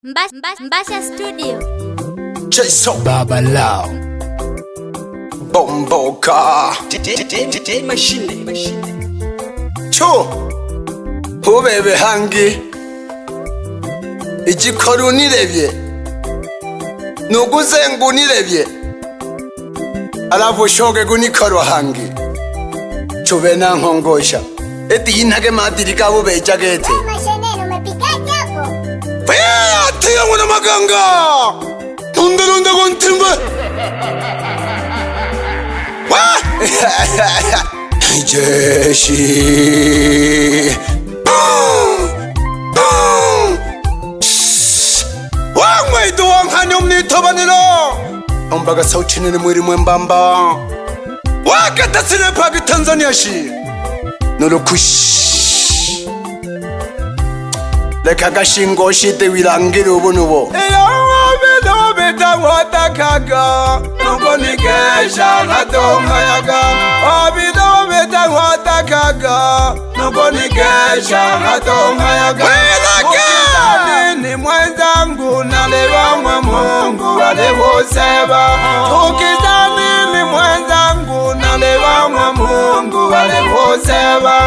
Mbasha Studio. Chase Baba Lao Bomboka Machine Cho Hubebe hangi Igikoru nirebye Nuguzengu nirebye Alafu shoge gunikoro hangi Chube na nkongosha Eti inage madiri kabu bejagete Tia mwana maganga Nunde kontimbe Wa Jeshi Wangwaitu wanghanyomni tobanilo Ombaga sauchini mwiri mwembamba Wakata sinepagi Tanzania shi Nulukush Leka gashingo shite wilangira ubunubo Iyo bita watakaga Nuko nikesha hatomayaga Obido bita watakaga Nuko nikesha hatomayaga Ukitani ni mwenzangu nalewa mwa Mungu alivoseba Ukitani ni mwenzangu nalewa mwa Mungu alivoseba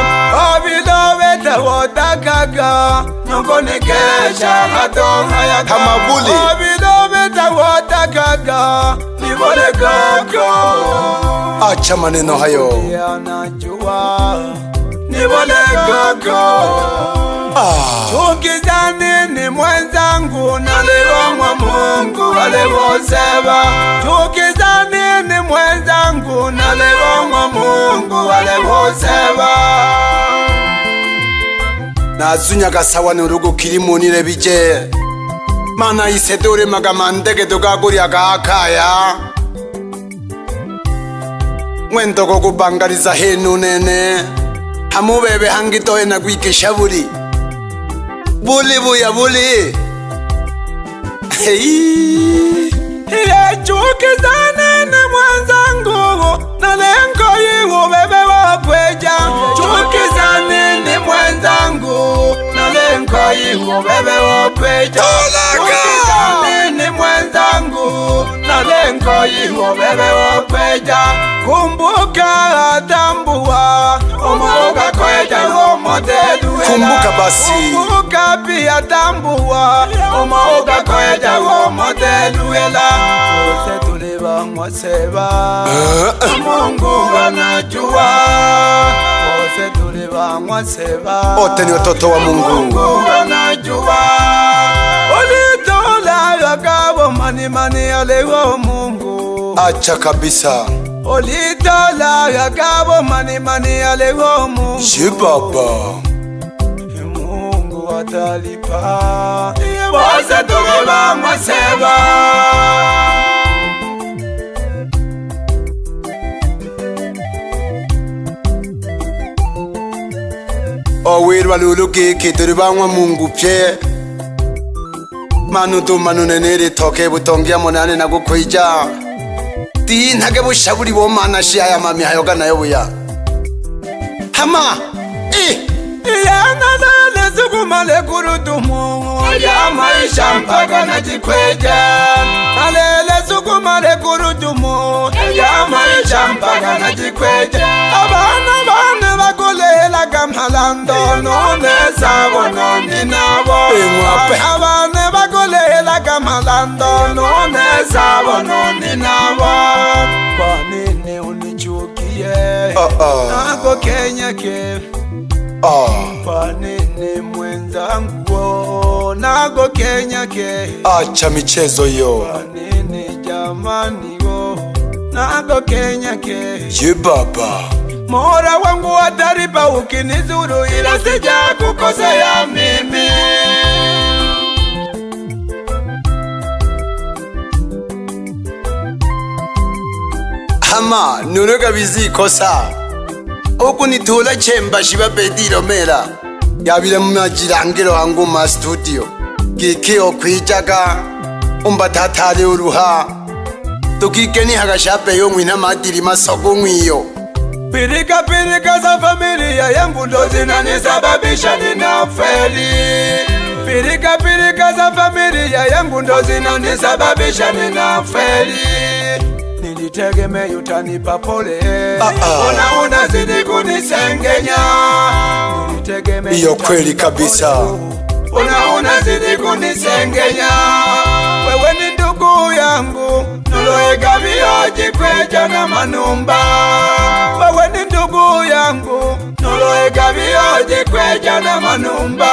Obido bita watakaga Nuko nikesha hatomayaga Kama buli Obido bita watakaga Nibole koko Acha maneno hayo Yanajua Nibole koko Tukizani ni mwenzangu nalewa mwa Mungu alivoseba Tukizani ni mwenzangu nalewa mwa Mungu alivoseba Nazunya gasawa nurugo kirimu nirebije Mana isedore magamandege dogaguri agakaya Mwendo go kubangariza henu nene Hamubebe hangitoe na gwikesha buri Buli buya buli Chukizane ni mwenzangu na lengo yiwo bebe wakweja Chukizane ni mwenzangu na lengo yiwo bebe wakweja Chukizane ni mwenzangu na lengo yiwo bebe wakweja Kumbuka atambua Umuga kweja umoteduela Kumbuka basi Kumbuka pia tambua Umuga kweja umoteduela Ose tuliba mwaseba Mungu anajua Ose tuliba mwaseba Ote ni watoto wa Mungu Mungu anajua Olitola yakabo mani alewa Mungu Acha kabisa Olitola yakabo mani alewa Mungu Shibaba Mungu atalipa Ose tuliba mwaseba Owirwa luluki kituribanwa Mungu pye Manu tu manu nenere toke butongia monane na gukwija Ti ntage bushaburi bo mana shi aya mami hayoga nayo buya Hama Yana nale sukumale kurudumu Ya maisha mpaka na jikweja Nalele sukumale kurudumu Ya maisha mpaka na jikweja Abana bakulela kamhalando None sabo noni nabo Abana bakulela kamhalando None sabo noni nabo Kwa nini unichukie Nako Kenya ke Kwa nini mwenzangu Nako Kenya ke Acha michezo yo Kwa nini jamani yo Nako Kenya ke Jibaba Mora wangu ataripa ukinizuru ila sija kukosea mimi Hama nuruga bizikosa Oku nitula chemba shiba bediro mera Yabile mmajirangiro hangu ma studio Giki okwijaga Umbatatale uruha Tukikeni hagashape yo mwina madiri masoko mwiyo Pirika za familia yangu ndo zinanisababisha ninafeli Pirika pirika za familia yangu ndo zinanisababisha ninafeli. Nilitegemea utanipa pole, ona unazidi kunisengenya. Nilitegemea hiyo kweli kabisa, ona unazidi kunisengenya. Wewe ni ndugu yangu noloega vioji kweja na manumba. Wewe ni ndugu yangu noloega vioji kweja na manumba.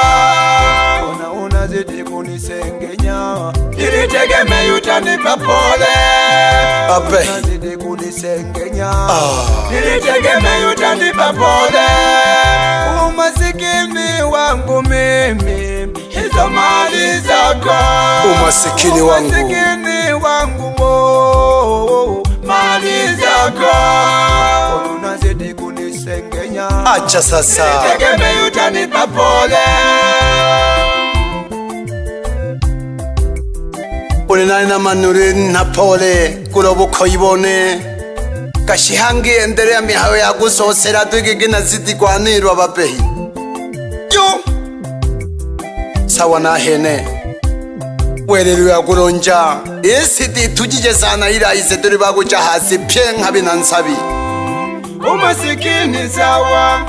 Ona unazidi kunisengenya. Nilitegemea utanipa pole, unazidi kunisengenya. Nilitegemea utanipa pole. Umasikini wangu mimi, hizo mali zako. Umasikini wangu, umasikini wangu, mali zako. Unazidi kunisengenya. Acha sasa. Nilitegemea utanipa pole. Ulinani na manuri na pole kulobu koibone. Kashihangi endelea mihawe ya gusosera tuigigina zidi kwa niru ababehi. Yo! Sawa na hene. Wereru ya kuronja. Isiti tujije sana ila ise turi bagucha hasi pien habi nansabi. Umasikini sawa.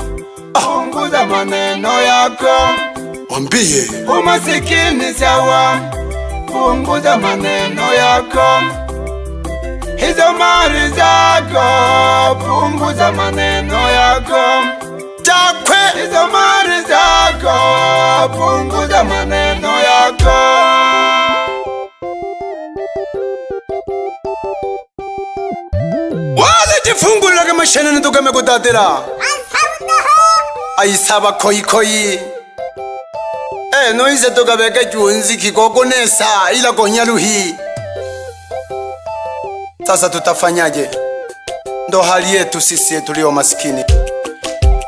Punguza maneno yako. Wambie. Umasikini sawa. Punguza maneno yako. Hizo mali zako. Punguza maneno yako. Chakwe. Hizo mali zako. Punguza maneno yako. Wale jifungulira kama shene ntukame kutatira. Aisaba koi koi. Noise tukabeke junzi kikoko nesa ila konyaruhi. Sasa tutafanyaje? Ndo hali yetu sisi tulio maskini.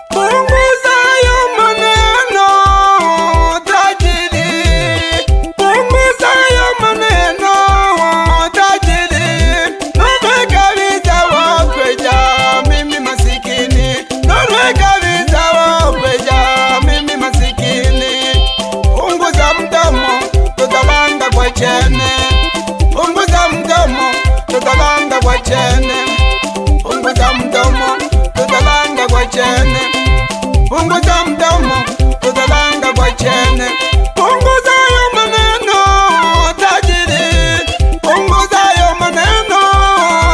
Punguza yo maneno tajiri. Punguza yo maneno tajiri. Nonweka vita wakweja mimi masikini. Nonweka vita wakweja mimi masikini. Punguza mdomo tutalanga kwa chene. Punguza mdomo tutalanga kwa chene. Punguza mdomo tutalanga kwa chene. Punguza mdomo tutalanga kwa chene. Punguza yo maneno tajiri. Punguza yo maneno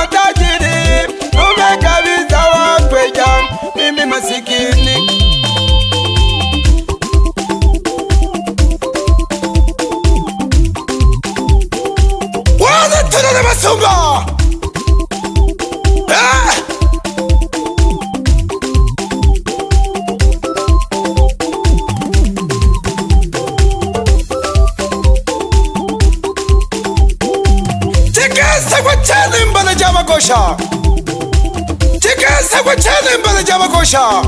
tajiri. Umeka visa wakweja mimi masikini. Wale tunane masumba. Chikasa kwa chane mbala jama kosha. Chikasa kwa chane mbala jama kosha.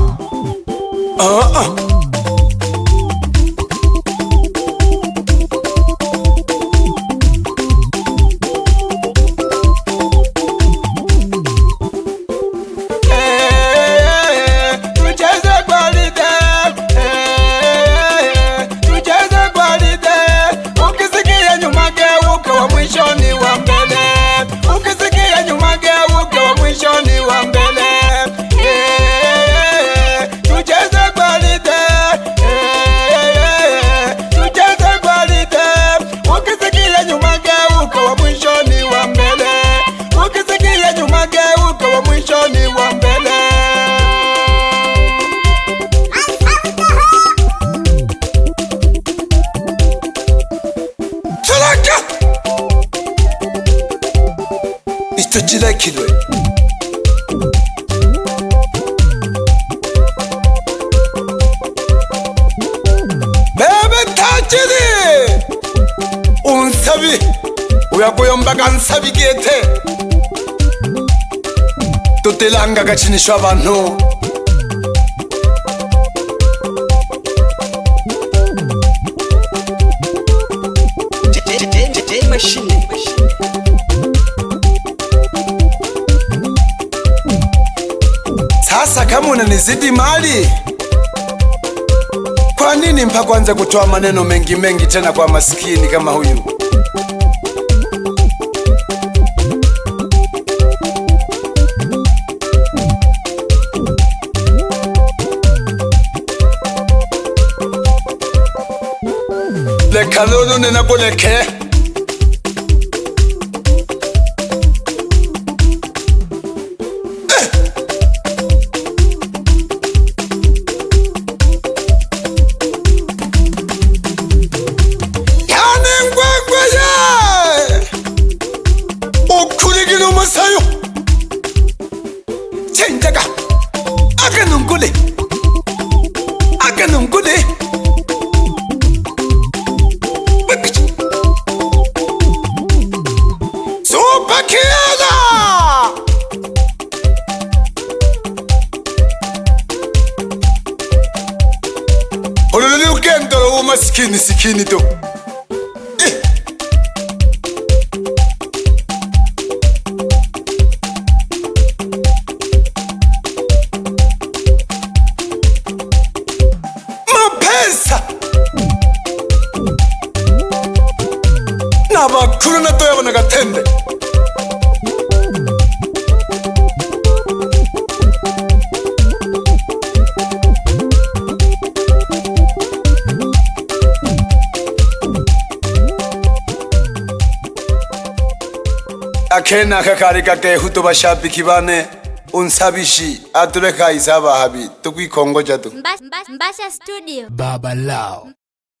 Kilwe. Bebe tajiri unsabi uyakuyombaga nsabi gete tutelanga gachinisha abantu. Sasa kama unanizidi mali Kwa nini mpaka kwanza kutoa maneno mengi mengi tena kwa maskini kama huyu? Leka lolo nena kuleke. Masayo Chenjaga Aganungule Super Kiala Ololele ukendolo umasikini sikini to Nabakuru na toya bana gatende Akena kakarika ke huto bashabiki bane unsabishi atuleka isaba habi tukwikongoja tu Mbasha Studio Baba Lao.